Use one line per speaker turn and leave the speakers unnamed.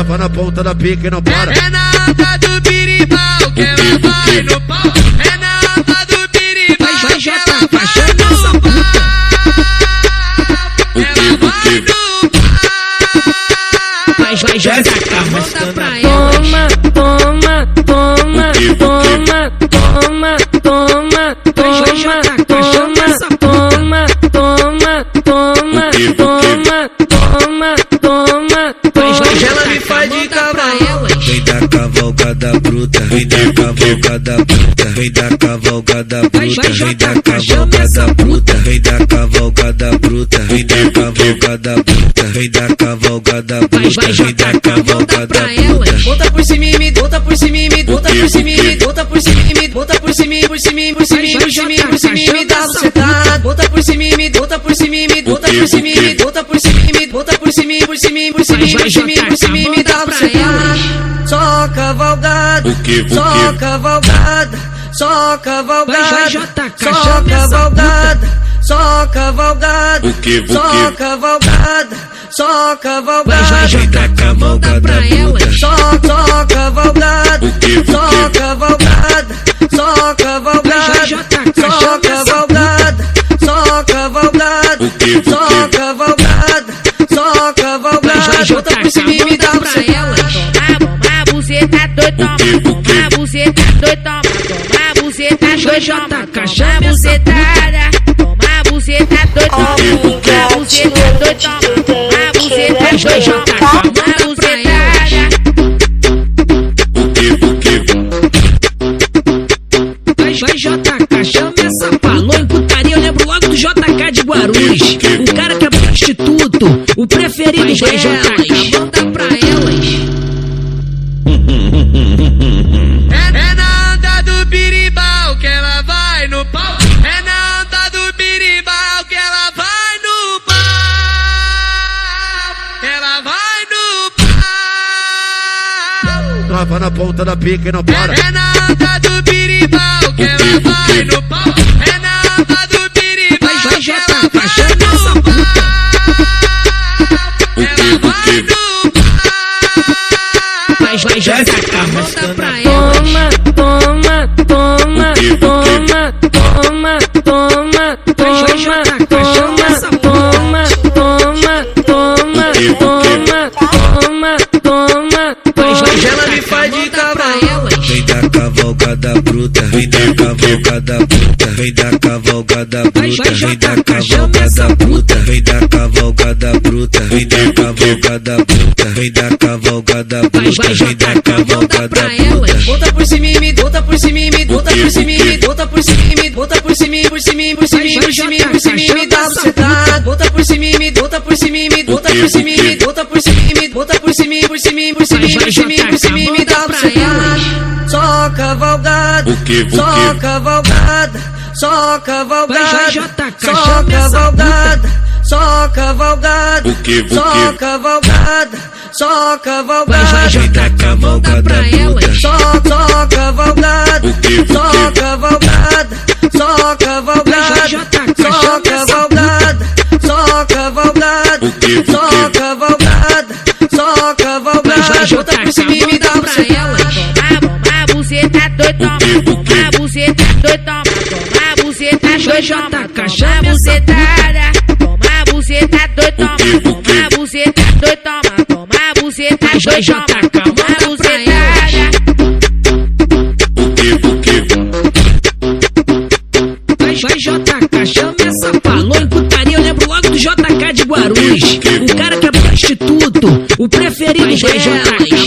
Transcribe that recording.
Trava na ponta da pica e não para.
É na anda do birimbau que ela vai no pau. É na anda do birimbau que ela vai no pau. Ela vai no pau.
Vai jogar volta pra ela.
Toma, toma, toma, toma, toma, toma, toma, toma, toma, toma, toma, toma, toma, toma.
Ela me faz de cavalo.
Vem da cavalgada bruta, vem da cavalgada bruta, vem da cavalgada bruta, vem da cavalgada bruta, vem da cavalgada bruta, vem da cavalgada bruta, vem da cavalgada bruta, vem da cavalgada bruta.
Bota por cima e me, bota por cima e me, bota por cima e me, bota por cima e me, bota por cima e por cima e por cima e por cima e por cima e me dá bucetada. Bota por cima e me, bota por cima e me, bota por cima e me, bota por cima e me, bota por cima e por cima e por cima e por cima e por cima e me dá bucetada. Só cavalgada, só cavalgada, só cavalgada, só cavalgada, só cavalgada, só cavalgada, só cavalgada.
Vem da cavalgada bruta,
Só cavalgada, só cavalgada, só cavalgada, só cavalgada, só cavalgada, só cavalgada, só cavalgada. Bota por cima e me dá bucetada.
Toma buceta doido, toma buceta doido, toma buceta doido, toma bucetada. Toma buceta doido, toma buceta doido, toma buceta doido, toma bucetada.
Vai JK, chama essa falou em putaria, eu lembro logo do JK de Guarulhos. O cara que é prostituto, o preferido delas. Manda pra elas.
É na anda do birimbau que ela vai no pau. É na anda do birimbau que ela vai no pau. Ela vai no pau.
Trava na ponta da pica e não para.
É na anda do birimbau que ela vai no pau. É na anda do birimbau que ela vai no pau. Ela vai no pau.
Vai JK, volta pra ela.
Toma, toma, toma, toma, toma, toma, toma, toma, toma, toma, toma, toma, toma, toma.
Ela me faz de cavalo.
vem da cavalgada bruta, vem da cavalgada bruta, vem da cavalgada bruta, vem da cavalgada bruta, vem da cavalgada bruta, vem da cavalgada bruta, vem da cavalgada bruta, vem da cavalgada bruta.
Bota por cima e me, bota por cima e me, bota por cima e me, bota por cima e me, bota por cima e por cima e por cima e por cima e por cima e me dá bucetada. Bota por cima e me, bota por cima e me, bota por cima e me, bota por cima e me, bota por cima e por cima e por cima e por cima e por cima e me dá bucetada. Só cavalgada, só cavalgada, só cavalgada, só cavalgada, só cavalgada, só cavalgada, só cavalgada.
Vem da cavalgada bruta,
Só cavalgada, só cavalgada, só cavalgada, só cavalgada, só cavalgada, só cavalgada, só cavalgada. Bota por cima e me dá bucetada.
Toma buceta doido, toma buceta doido, toma buceta doido, toma bucetada. Toma buceta doido, toma buceta doido, toma buceta doido, toma bucetada.
Vai JK, chama essa falou em putaria, eu lembro logo do JK de Guarulhos. O cara que é prostituto, o preferido delas.